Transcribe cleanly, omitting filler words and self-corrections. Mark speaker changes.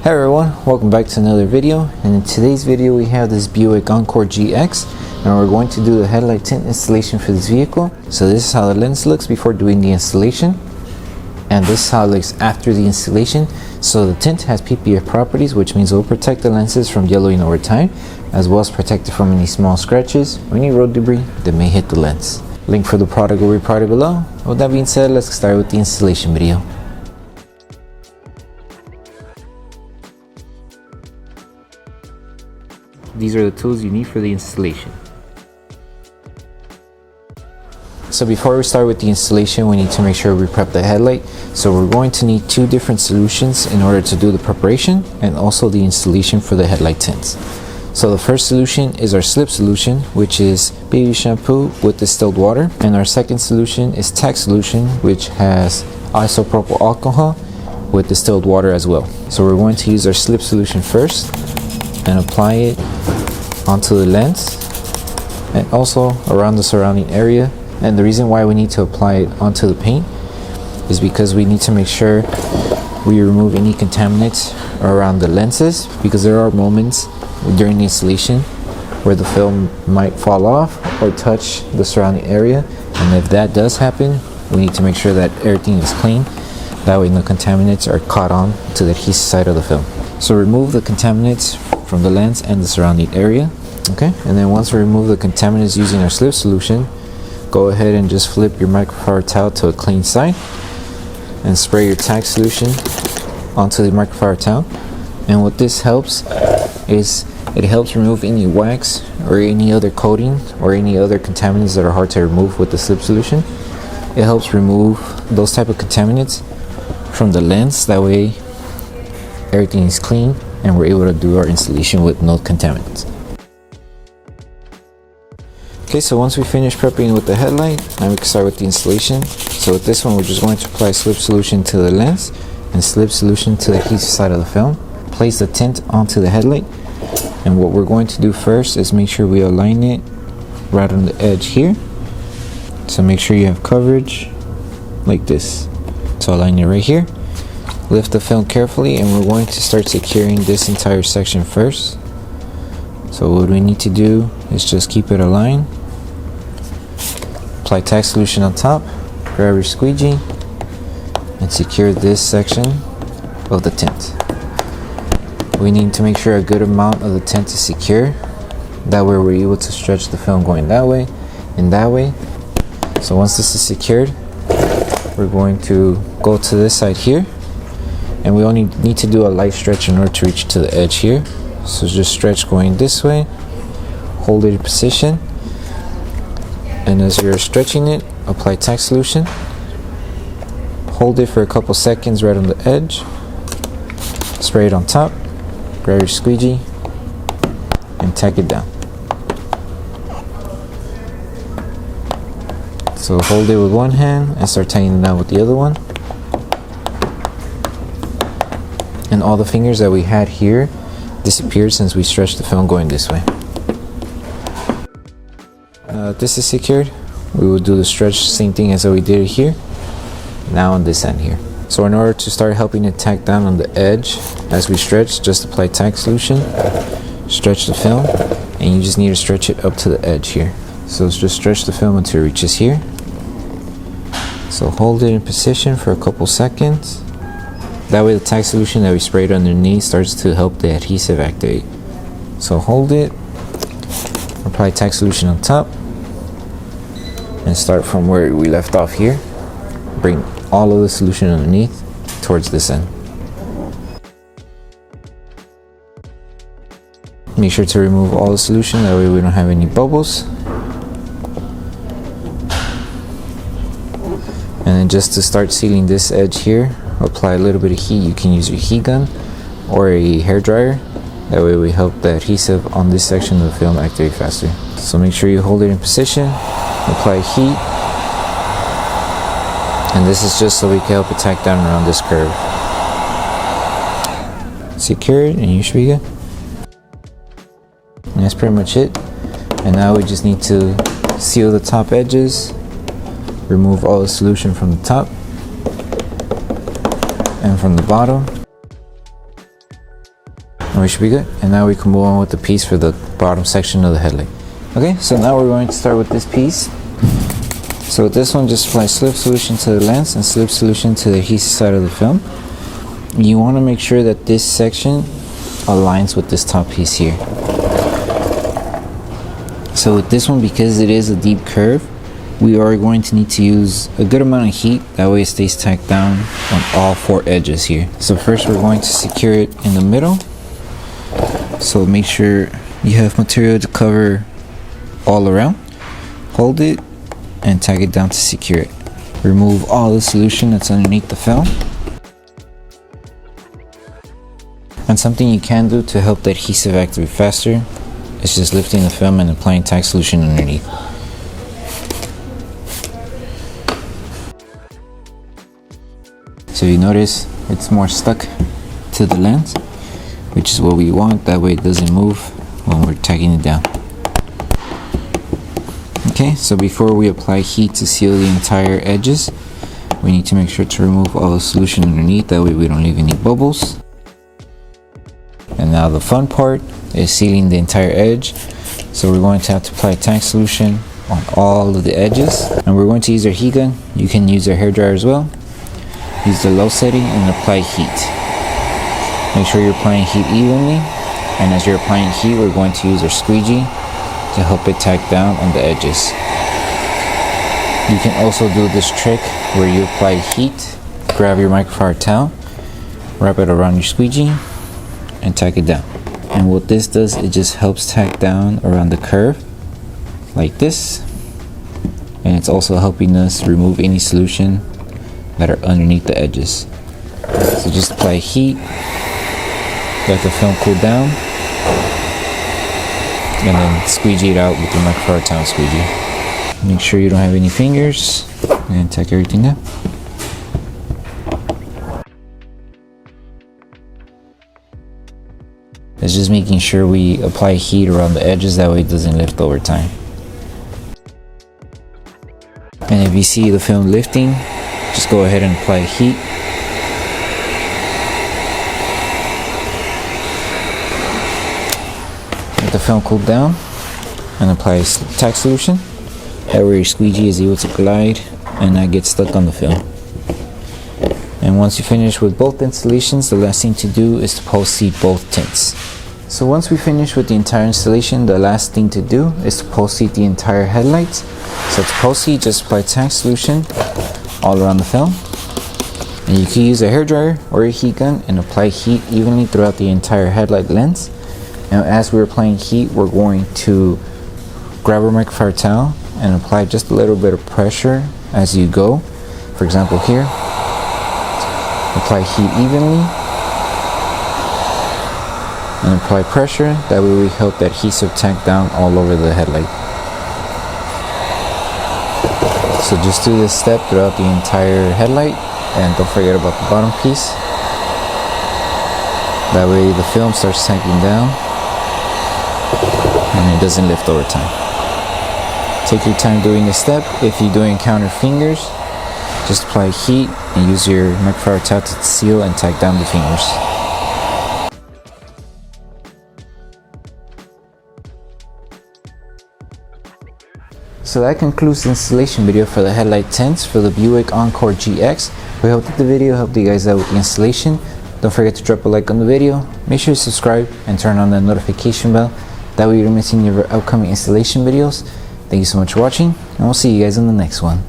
Speaker 1: Hey everyone, welcome back to another video, and in today's video we have this Buick Encore GX and we're going to do the headlight tint installation for this vehicle. So this is how the lens looks before doing the installation, and this is how it looks after the installation. So the tint has PPF properties, which means it will protect the lenses from yellowing over time, as well as protect it from any small scratches or any road debris that may hit the lens. Link for the product will be provided below. With that being said, let's start with the installation video. These are the tools you need for the installation. So before we start with the installation, we need to make sure we prep the headlight. So we're going to need two different solutions in order to do the preparation and also the installation for the headlight tints. So the first solution is our slip solution, which is baby shampoo with distilled water, and our second solution is Tack solution, which has isopropyl alcohol with distilled water as well. So we're going to use our slip solution first and apply it onto the lens and also around the surrounding area. And the reason why we need to apply it onto the paint is because we need to make sure we remove any contaminants around the lenses, because there are moments during the installation where the film might fall off or touch the surrounding area, and if that does happen, we need to make sure that everything is clean. That way no contaminants are caught on to the adhesive side of the film. So remove the contaminants from the lens and the surrounding area. Okay, and then once we remove the contaminants using our slip solution, go ahead and just flip your microfiber towel to a clean side and spray your Tack solution onto the microfiber towel. And what this helps is it helps remove any wax or any other coating or any other contaminants that are hard to remove with the slip solution. It helps remove those type of contaminants from the lens. That way everything is clean and we're able to do our installation with no contaminants. Okay, so once we finish prepping with the headlight, now we can start with the installation. So with this one, we're just going to apply slip solution to the lens and slip solution to the adhesive side of the film. Place the tint onto the headlight, and what we're going to do first is make sure we align it right on the edge here. So make sure you have coverage like this. So align it right here. Lift the film carefully, and we're going to start securing this entire section first. So what we need to do is just keep it aligned. Apply Tack solution on top, grab your squeegee, and secure this section of the tint. We need to make sure a good amount of the tint is secure. That way we're able to stretch the film going that way and that way. So once this is secured, we're going to go to this side here, and we only need to do a light stretch in order to reach to the edge here. So just stretch going this way, hold it in position, and as you're stretching it, apply Tack solution. Hold it for a couple seconds right on the edge, spray it on top, grab your squeegee, and tack it down. So hold it with one hand and start tacking it down with the other one. And all the fingers that we had here disappeared since we stretched the film going this way. This is secured. We will do the stretch, same thing as we did it here, now on this end here. So in order to start helping it tack down on the edge as we stretch, just apply Tack solution, stretch the film, and you just need to stretch it up to the edge here. So let's just stretch the film until it reaches here. So hold it in position for a couple seconds. That way the Tack solution that we sprayed underneath starts to help the adhesive activate. So hold it, apply Tack solution on top, and start from where we left off here. Bring all of the solution underneath towards this end. Make sure to remove all the solution, that way we don't have any bubbles. And then just to start sealing this edge here, apply a little bit of heat. You can use your heat gun or a hair dryer. That way we help the adhesive on this section of the film activate faster. So make sure you hold it in position, apply heat, and this is just so we can help it tack down around this curve. Secure it and you should be good. And that's pretty much it. And now we just need to seal the top edges, remove all the solution from the top and from the bottom. and we should be good. And now we can move on with the piece for the bottom section of the headlight. Okay, so now we're going to start with this piece. So with this one, just apply slip solution to the lens and slip solution to the adhesive side of the film. You want to make sure that this section aligns with this top piece here. So with this one, because it is a deep curve, we are going to need to use a good amount of heat, that way it stays tacked down on all 4 edges here. So first we're going to secure it in the middle. So make sure you have material to cover all around. Hold it and tack it down to secure it. Remove all the solution that's underneath the film. And something you can do to help the adhesive activate faster is just lifting the film and applying tack solution underneath. So you notice it's more stuck to the lens, which is what we want, that way it doesn't move when we're tacking it down. Okay, so before we apply heat to seal the entire edges, we need to make sure to remove all the solution underneath, that way we don't leave any bubbles. And now the fun part is sealing the entire edge. So we're going to have to apply tack solution on all of the edges, and we're going to use our heat gun. You can use our hairdryer as well. Use the low setting and apply heat. Make sure you're applying heat evenly, and as you're applying heat, we're going to use our squeegee to help it tack down on the edges. You can also do this trick where you apply heat, grab your microfiber towel, wrap it around your squeegee, and tack it down. And what this does, it just helps tack down around the curve like this, and it's also helping us remove any solution that are underneath the edges. So just apply heat, let the film cool down, and then squeegee it out with the microfiber towel squeegee. Make sure you don't have any fingers, and tack everything down. It's just making sure we apply heat around the edges, that way it doesn't lift over time. And if you see the film lifting, just go ahead and apply heat. Let the film cool down and apply tack solution. That way your squeegee is able to glide and not get stuck on the film. And once you finish with both installations, the last thing to do is to post-seat both tints. So once we finish with the entire installation, the last thing to do is to post-seat the entire headlights. So to post-seat, just apply tack solution all around the film. And you can use a hairdryer or a heat gun and apply heat evenly throughout the entire headlight lens. And as we're applying heat, we're going to grab our microfiber towel and apply just a little bit of pressure as you go. For example here, apply heat evenly and apply pressure, that way we help the adhesive tack down all over the headlight. So just do this step throughout the entire headlight, and don't forget about the bottom piece. That way the film starts tacking down and it doesn't lift over time. Take your time doing this step. If you do encounter fingers, just apply heat and use your microfiber towel to seal and tack down the fingers. So that concludes the installation video for the headlight tints for the Buick Encore GX. We hope that the video helped you guys out with the installation. Don't forget to drop a like on the video, make sure to subscribe and turn on the notification bell. That way you don't miss any of our upcoming installation videos. Thank you so much for watching, and we'll see you guys in the next one.